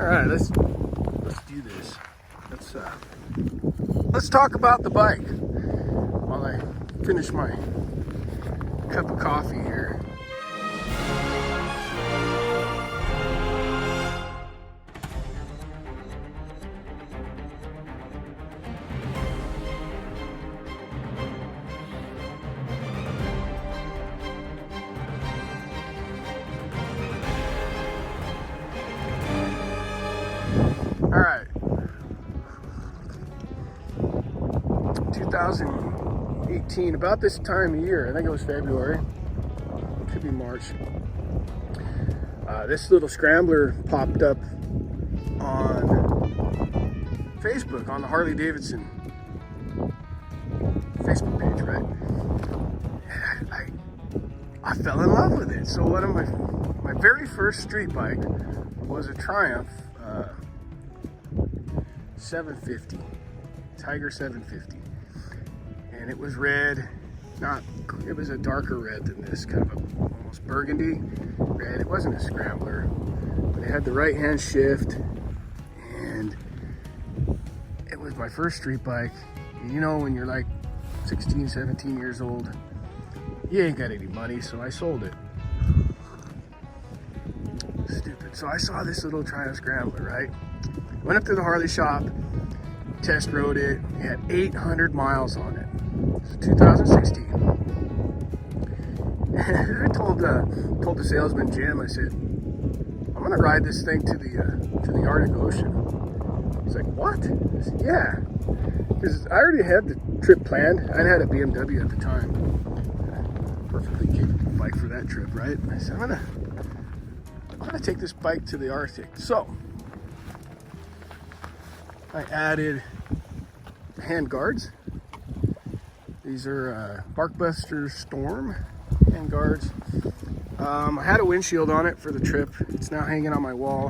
right, let's do this. Let's talk about the bike while I finish my cup of coffee here. All right, 2018, about this time of year, I think it was February, could be March, this little Scrambler popped up on Facebook, on the Harley Davidson Facebook page, right? And I fell in love with it. So one of my very first street bike was a Triumph 750, Tiger 750, and it was red. It was a darker red than this, kind of almost burgundy red. It wasn't a Scrambler, but it had the right hand shift, and it was my first street bike. And you know, when you're like 16, 17 years old, you ain't got any money, so I sold it. Stupid. So I saw this little Triumph Scrambler, right? Went up to the Harley shop, test rode it. It had 800 miles on it. It's 2016. And I told the salesman Jim, I said, I'm gonna ride this thing to the Arctic Ocean. He's like, what? I said, yeah, because I already had the trip planned. I had a BMW at the time, perfectly capable bike for that trip, right? I said, I'm gonna take this bike to the Arctic. So I added hand guards. These are Barkbuster Storm hand guards. I had a windshield on it for the trip. It's now hanging on my wall.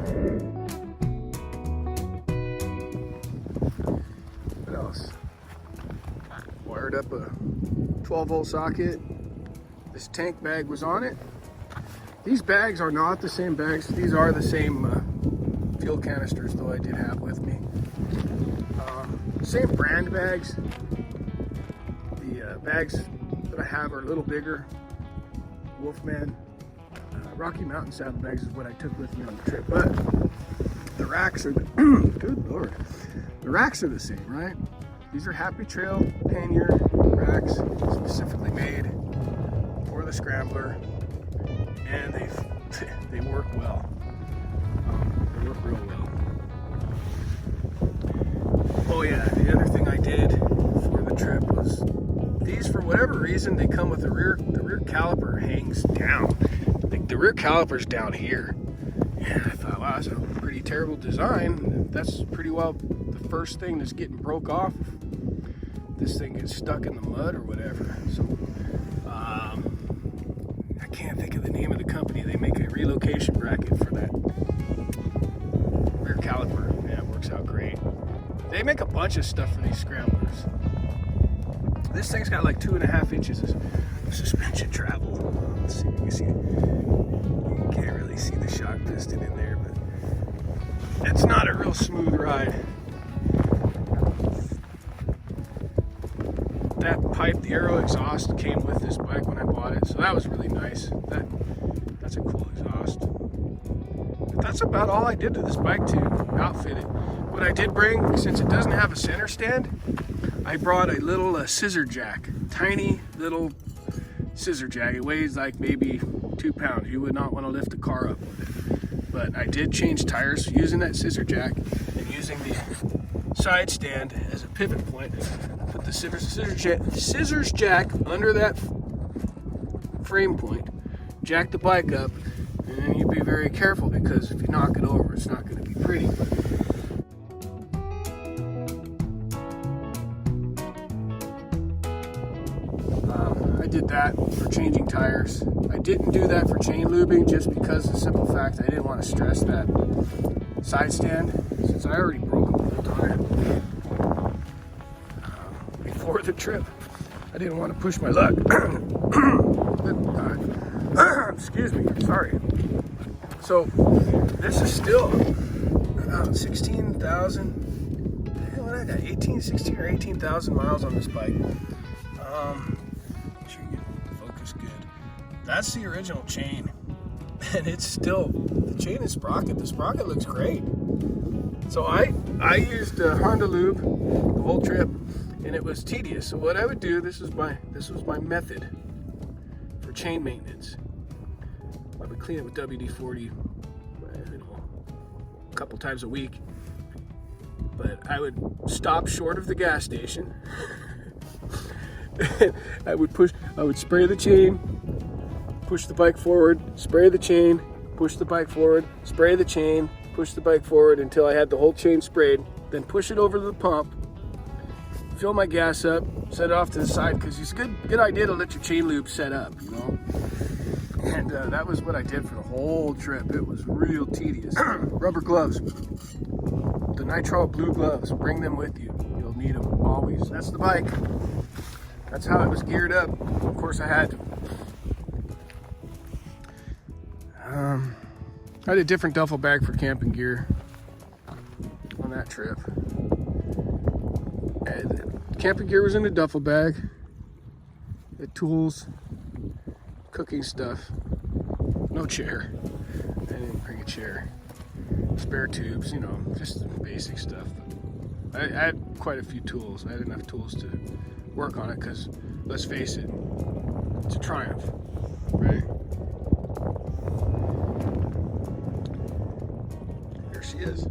What else? Wired up a 12-volt socket. This tank bag was on it. These bags are not the same bags. These are the same fuel canisters, though I did have with me. Same brand bags. The bags that I have are a little bigger. Wolfman, Rocky Mountain saddlebags is what I took with me on the trip. But the racks are good Lord. The racks are the same, right? These are Happy Trail pannier racks, specifically made for the Scrambler, and they work well. They work real well. Oh yeah, the other thing I did for the trip was these, for whatever reason, they come with the rear caliper hangs down. The rear caliper's down here. And I thought, wow, that's a pretty terrible design. That's pretty well the first thing that's getting broke off. This thing gets stuck in the mud or whatever. So I can't think of the name of the company. They make a relocation bracket for that rear caliper. Yeah, it works out great. They make a bunch of stuff for these Scramblers. This thing's got like 2.5 inches of suspension travel. Let's see if you can see it. You can't really see the shock piston in there, but it's not a real smooth ride. That pipe, the aero exhaust, came with this bike when I bought it, so that was really nice. That's a cool exhaust. But that's about all I did to this bike to outfit it. What I did bring, since it doesn't have a center stand, I brought a little scissor jack, tiny little scissor jack. It weighs like maybe 2 pounds. You would not want to lift the car up with it. But I did change tires using that scissor jack and using the side stand as a pivot point. Put the scissors jack under that frame point, jack the bike up, and then you be very careful, because if you knock it over, it's not going to be pretty. I did that for changing tires. I didn't do that for chain lubing, just because of the simple fact I didn't want to stress that side stand, since I already broke a bolt on it before the trip. I didn't want to push my luck. Excuse me, sorry. So this is still about 16,000. What I got? 16 or 18,000 miles on this bike. Make sure you get focus good. That's the original chain, and it's still, the chain is sprocket. The sprocket looks great. So I used Honda lube the whole trip, and it was tedious. So what I would do, this was my method for chain maintenance. I would clean it with WD-40, a couple times a week. But I would stop short of the gas station. I would spray the chain, push the bike forward, spray the chain, push the bike forward, spray the chain, push the bike forward until I had the whole chain sprayed. Then push it over to the pump, fill my gas up, set it off to the side, because it's a good idea to let your chain lube set up, you know. And that was what I did for the whole trip. It was real tedious. Rubber gloves. The nitrile blue gloves, bring them with you. You'll need them always. That's the bike. That's how it was geared up. Of course I had to. I had a different duffel bag for camping gear on that trip. And camping gear was in a duffel bag. The tools, cooking stuff. No chair. I didn't bring a chair. Spare tubes, you know, just basic stuff. I had quite a few tools. I had enough tools to work on it because, let's face it, it's a Triumph, right? There she is.